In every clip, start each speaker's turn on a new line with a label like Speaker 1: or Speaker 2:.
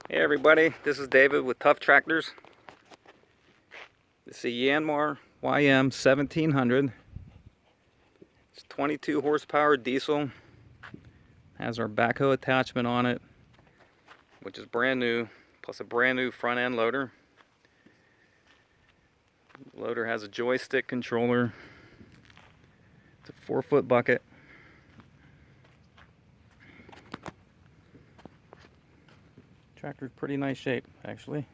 Speaker 1: Hey everybody, this is David with Tough Tractors. This is a Yanmar YM 1700. It's 22 horsepower diesel. Has our backhoe attachment on it, which is brand new, plus a brand new front end loader. The loader has a joystick controller. It's a 4-foot bucket. Tractor's pretty nice shape, actually.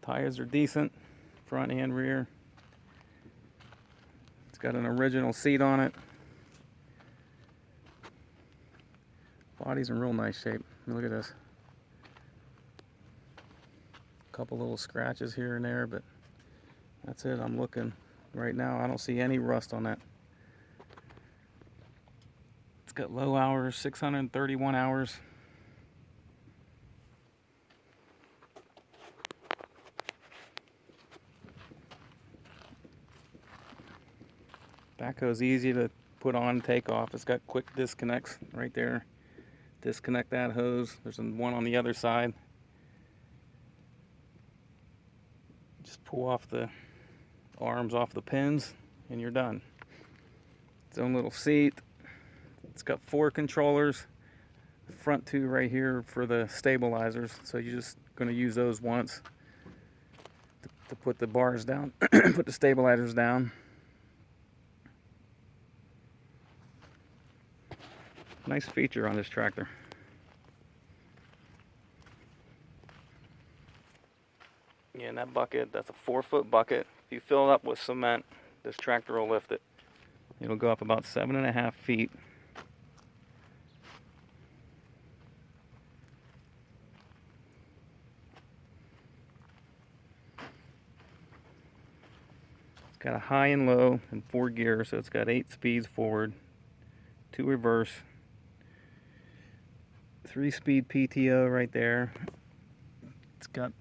Speaker 1: Tires are decent, front and rear. It's got an original seat on it. Body's in real nice shape. Look at this. A couple little scratches here and there, but that's it. I'm looking right now. I don't see any rust on that. It's got low hours, 631 hours. Backhoe's easy to put on and take off. It's got quick disconnects right there. Disconnect that hose. There's one on the other side. Just pull off the arms off the pins and you're done. Its own little seat. It's got 4 controllers. The front 2 right here for the stabilizers. So you're just going to use those once to put the bars down, put the stabilizers down. Nice feature on this tractor. Yeah, and that bucket, that's a 4-foot bucket. If you fill it up with cement, this tractor will lift it. It'll go up about 7.5 feet. It's got a high and low and 4 gears, so it's got 8 speeds forward, 2 reverse, 3-speed PTO right there. It's got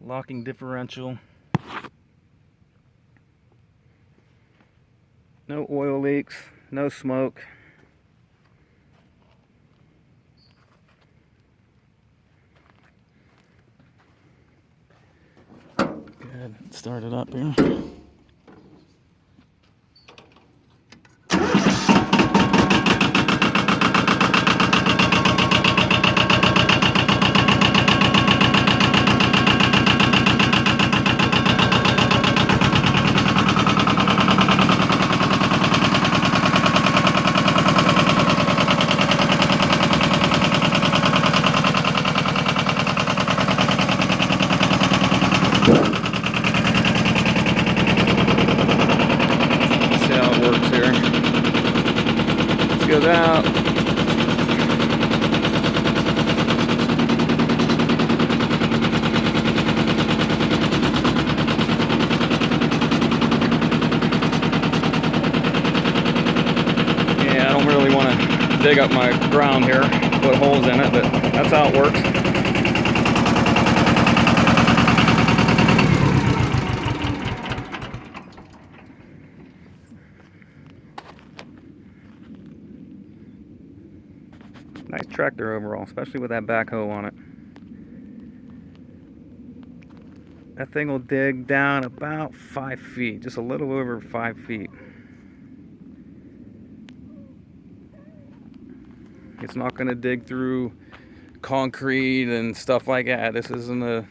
Speaker 1: locking differential. No oil leaks, no smoke. Good, start it up here. Here. This goes out. Yeah, I don't really want to dig up my ground here, put holes in it, but that's how it works. Nice tractor overall, especially with that backhoe on it. That thing will dig down about 5 feet, just a little over 5 feet. It's not going to dig through concrete and stuff like that. This isn't a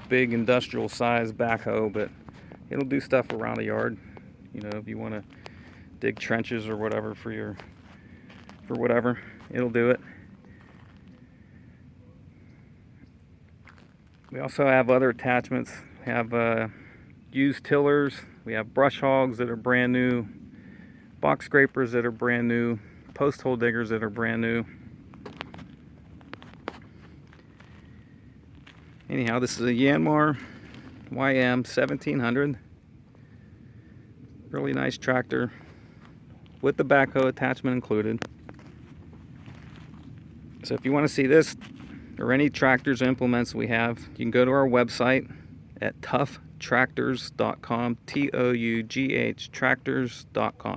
Speaker 1: big industrial size backhoe, but it'll do stuff around the yard. You know, if you want to dig trenches or whatever for whatever, it'll do it. We also have other attachments. We have used tillers. We have brush hogs that are brand new, box scrapers that are brand new, post hole diggers that are brand new. Anyhow, this is a Yanmar YM 1700. Really nice tractor with the backhoe attachment included. So if you want to see this or any tractors or implements we have, you can go to our website at ToughTractors.com, ToughTractors.com.